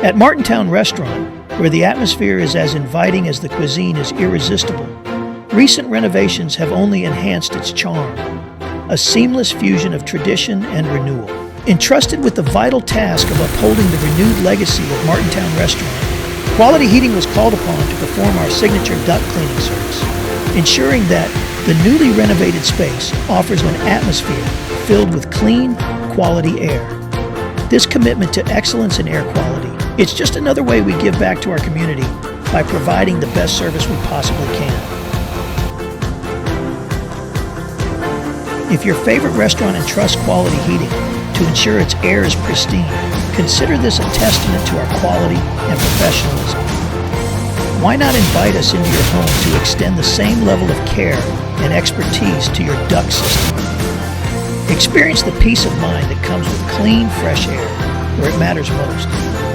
At Martintown Restaurant, where the atmosphere is as inviting as the cuisine is irresistible, recent renovations have only enhanced its charm, a seamless fusion of tradition and renewal. Entrusted with the vital task of upholding the renewed legacy of Martintown Restaurant, Quality Heating was called upon to perform our signature duct cleaning service, ensuring that the newly renovated space offers an atmosphere filled with clean, quality air. This commitment to excellence in air quality, it's just another way we give back to our community by providing the best service we possibly can. If your favorite restaurant entrusts Quality Heating to ensure its air is pristine, consider this a testament to our quality and professionalism. Why not invite us into your home to extend the same level of care and expertise to your duct system? Experience the peace of mind that comes with clean, fresh air where it matters most.